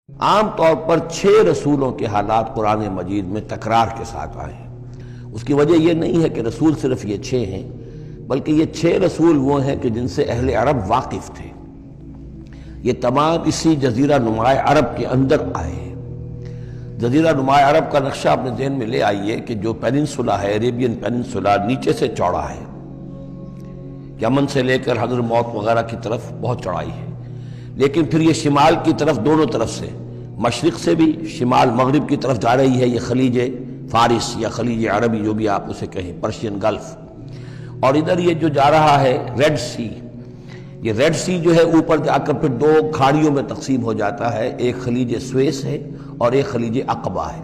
عام طور پر 6 رسولوں کے حالات قرآن مجید میں تکرار کے ساتھ آئے ہیں۔ اس کی وجہ یہ نہیں ہے کہ رسول صرف یہ 6 ہیں، بلکہ یہ 6 رسول وہ ہیں کہ جن سے اہل عرب واقف تھے۔ یہ تمام اسی جزیرہ نماء عرب کے اندر آئے ہیں۔ جزیرہ نماء عرب کا نقشہ اپنے ذہن میں لے آئیے کہ جو پیننسولا ہے، عربین پیننسولا، نیچے سے چوڑا ہے، یمن سے لے کر حضر موت وغیرہ کی طرف بہت چوڑائی ہے، لیکن پھر یہ شمال کی طرف دونوں طرف سے، مشرق سے بھی شمال مغرب کی طرف جا رہی ہے، یہ خلیج فارس یا خلیج عربی جو بھی آپ اسے کہیں، پرشین گلف، اور ادھر یہ جو جا رہا ہے ریڈ سی، یہ ریڈ سی جو ہے اوپر جا کر پھر 2 کھاڑیوں میں تقسیم ہو جاتا ہے، ایک خلیج سویس ہے اور ایک خلیج عقبہ ہے۔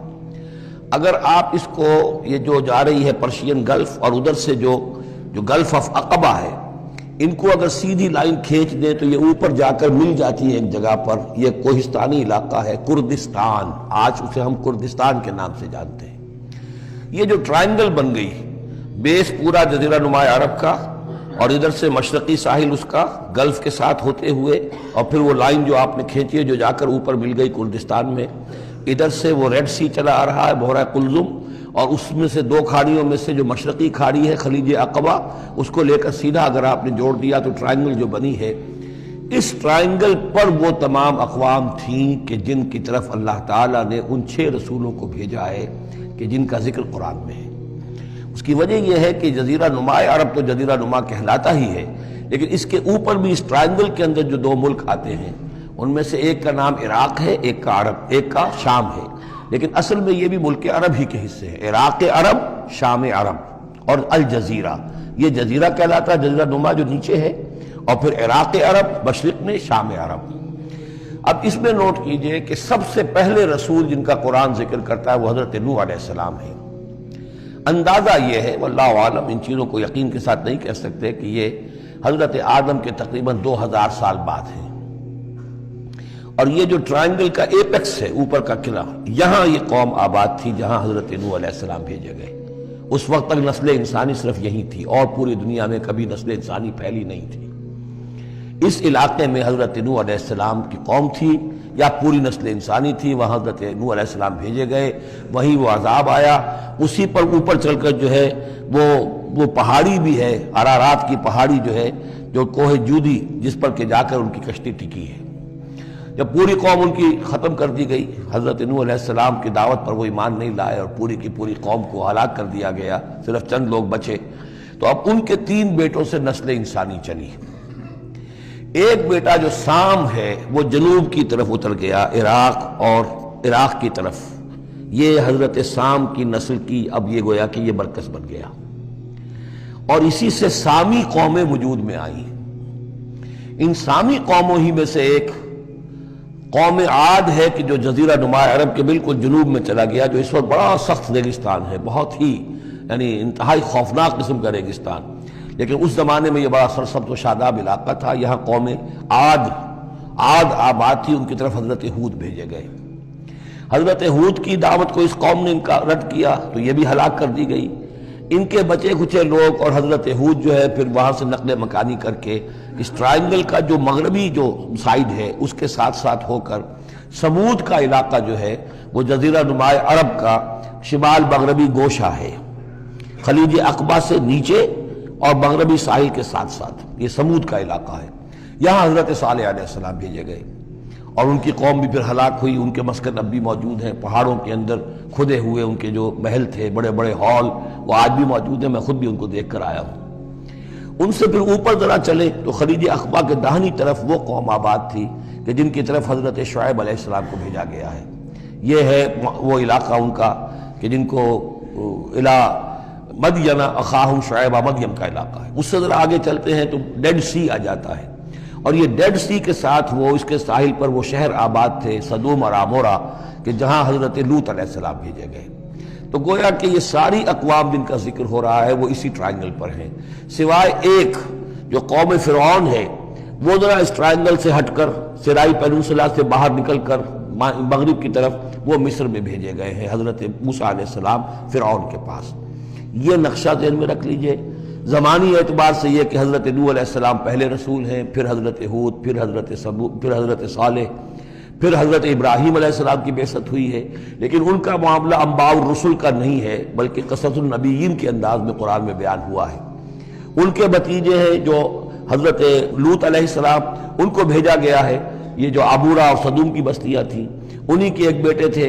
اگر آپ اس کو یہ جو جا رہی ہے پرشین گلف اور ادھر سے جو گلف آف عقبہ ہے، ان کو اگر سیدھی لائن کھینچ دیں تو یہ اوپر جا کر مل جاتی ہے ایک جگہ پر، یہ کوہستانی علاقہ ہے کردستان، آج اسے ہم کردستان کے نام سے جانتے ہیں۔ یہ جو ٹرائنگل بن گئی، بیس پورا جزیرہ نماء عرب کا، اور ادھر سے مشرقی ساحل اس کا گلف کے ساتھ ہوتے ہوئے، اور پھر وہ لائن جو آپ نے کھینچی ہے جو جا کر اوپر مل گئی کردستان میں، ادھر سے وہ ریڈ سی چلا آ رہا ہے، بحیرہ قلزم، اور اس میں سے 2 کھاڑیوں میں سے جو مشرقی کھاڑی ہے خلیج عقبہ، اس کو لے کر سیدھا اگر آپ نے جوڑ دیا تو ٹرائنگل جو بنی ہے، اس ٹرائنگل پر وہ تمام اقوام تھیں کہ جن کی طرف اللہ تعالیٰ نے ان 6 رسولوں کو بھیجا ہے کہ جن کا ذکر قرآن میں ہے۔ اس کی وجہ یہ ہے کہ جزیرہ نماء عرب تو جزیرہ نما کہلاتا ہی ہے، لیکن اس کے اوپر بھی اس ٹرائنگل کے اندر جو 2 ملک آتے ہیں، ان میں سے ایک کا نام عراق ہے، ایک کا عرب، ایک کا شام ہے، لیکن اصل میں یہ بھی ملک عرب ہی کے حصے ہیں، عراق عرب، شام عرب اور الجزیرہ، یہ جزیرہ کہلاتا ہے، جزیرہ نما جو نیچے ہے، اور پھر عراق عرب مشرق میں، شام عرب۔ اب اس میں نوٹ کیجئے کہ سب سے پہلے رسول جن کا قرآن ذکر کرتا ہے وہ حضرت نوح علیہ السلام ہے۔ اندازہ یہ ہے، واللہ عالم، ان چیزوں کو یقین کے ساتھ نہیں کہہ سکتے، کہ یہ حضرت آدم کے تقریباً 2000 سال بعد ہیں، اور یہ جو ٹرائنگل کا ایپیکس ہے، اوپر کا قلعہ، یہاں یہ قوم آباد تھی جہاں حضرت نوح علیہ السلام بھیجے گئے۔ اس وقت تک نسل انسانی صرف یہی تھی، اور پوری دنیا میں کبھی نسل انسانی پھیلی نہیں تھی۔ اس علاقے میں حضرت نوح علیہ السلام کی قوم تھی، یا پوری نسل انسانی تھی، وہاں حضرت نوح علیہ السلام بھیجے گئے، وہیں وہ عذاب آیا۔ اسی پر اوپر چل کر جو ہے وہ پہاڑی بھی ہے، ارارات کی پہاڑی جو ہے، جو کوہ جودی، جس پر کہ جا کر ان کی کشتی ٹکی ہے۔ جب پوری قوم ان کی ختم کر دی گئی، حضرت نوح علیہ السلام کی دعوت پر وہ ایمان نہیں لائے اور پوری کی پوری قوم کو ہلاک کر دیا گیا، صرف چند لوگ بچے، تو اب ان کے 3 بیٹوں سے نسل انسانی چلی۔ ایک بیٹا جو سام ہے وہ جنوب کی طرف اتر گیا، عراق کی طرف، یہ حضرت سام کی نسل کی اب یہ گویا کہ یہ مرکز بن گیا، اور اسی سے سامی قومیں وجود میں آئیں۔ ان سامی قوموں ہی میں سے ایک قوم عاد ہے کہ جو جزیرہ نماء عرب کے بالکل جنوب میں چلا گیا، جو اس وقت بڑا سخت ریگستان ہے، بہت ہی یعنی انتہائی خوفناک قسم کا ریگستان، لیکن اس زمانے میں یہ بڑا سرسبز و شاداب علاقہ تھا۔ یہاں قوم عاد آباد تھی، ان کی طرف حضرت ہود بھیجے گئے۔ حضرت ہود کی دعوت کو اس قوم نے رد کیا تو یہ بھی ہلاک کر دی گئی۔ ان کے بچے کچے لوگ اور حضرت ہود جو ہے پھر وہاں سے نقل مکانی کر کے اس ٹرائنگل کا جو مغربی جو سائیڈ ہے اس کے ساتھ ساتھ ہو کر سمود کا علاقہ جو ہے وہ جزیرہ نماء عرب کا شمال مغربی گوشہ ہے، خلیج عقبہ سے نیچے اور مغربی ساحل کے ساتھ ساتھ یہ سمود کا علاقہ ہے۔ یہاں حضرت صالح علیہ السلام بھیجے گئے، اور ان کی قوم بھی پھر ہلاک ہوئی۔ ان کے مسکن اب بھی موجود ہیں، پہاڑوں کے اندر کھدے ہوئے ان کے جو محل تھے، بڑے بڑے ہال، وہ آج بھی موجود ہیں، میں خود بھی ان کو دیکھ کر آیا ہوں۔ ان سے پھر اوپر ذرا چلے تو خلیج عقبہ کے داہنی طرف وہ قوم آباد تھی کہ جن کی طرف حضرت شعیب علیہ السلام کو بھیجا گیا ہے۔ یہ ہے وہ علاقہ ان کا کہ جن کو الی مدین اخاہم شعیب، مدین کا علاقہ ہے۔ اس سے ذرا آگے چلتے ہیں تو ڈیڈ سی آ جاتا ہے، اور یہ ڈیڈ سی کے ساتھ وہ اس کے ساحل پر وہ شہر آباد تھے سدوم اور عمورہ، کہ جہاں حضرت لوط علیہ السلام بھیجے گئے۔ تو گویا کہ یہ ساری اقوام جن کا ذکر ہو رہا ہے وہ اسی ٹرائنگل پر ہیں، سوائے ایک جو قوم فرعون ہے، وہ ذرا اس ٹرائنگل سے ہٹ کر سرائی پیننسولا سے باہر نکل کر مغرب کی طرف وہ مصر میں بھیجے گئے ہیں، حضرت موسیٰ علیہ السلام فرعون کے پاس۔ یہ نقشہ ذہن میں رکھ لیجئے۔ زمانی اعتبار سے یہ کہ حضرت نوح علیہ السلام پہلے رسول ہیں، پھر حضرت ہود، پھر حضرت صالح، پھر حضرت ابراہیم علیہ السلام کی بعثت ہوئی ہے، لیکن ان کا معاملہ انباء الرسل کا نہیں ہے بلکہ قصص النبیین کے انداز میں قرآن میں بیان ہوا ہے۔ ان کے بھتیجے ہیں جو حضرت لوط علیہ السلام، ان کو بھیجا گیا ہے۔ یہ جو عبورہ اور صدوم کی بستیاں تھیں، انہی کے ایک بیٹے تھے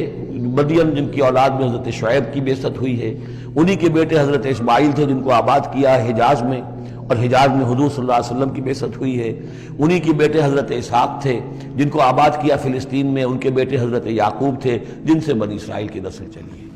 مدین جن کی اولاد میں حضرت شعیب کی بعثت ہوئی ہے، انہی کے بیٹے حضرت اسماعیل تھے جن کو آباد کیا ہے حجاز میں، اور حجاز میں حضور صلی اللہ علیہ وسلم کی بعثت ہوئی ہے۔ انہی کے بیٹے حضرت اسحاق تھے جن کو آباد کیا فلسطین میں، ان کے بیٹے حضرت یعقوب تھے جن سے بنی اسرائیل کی نسل چلی ہے۔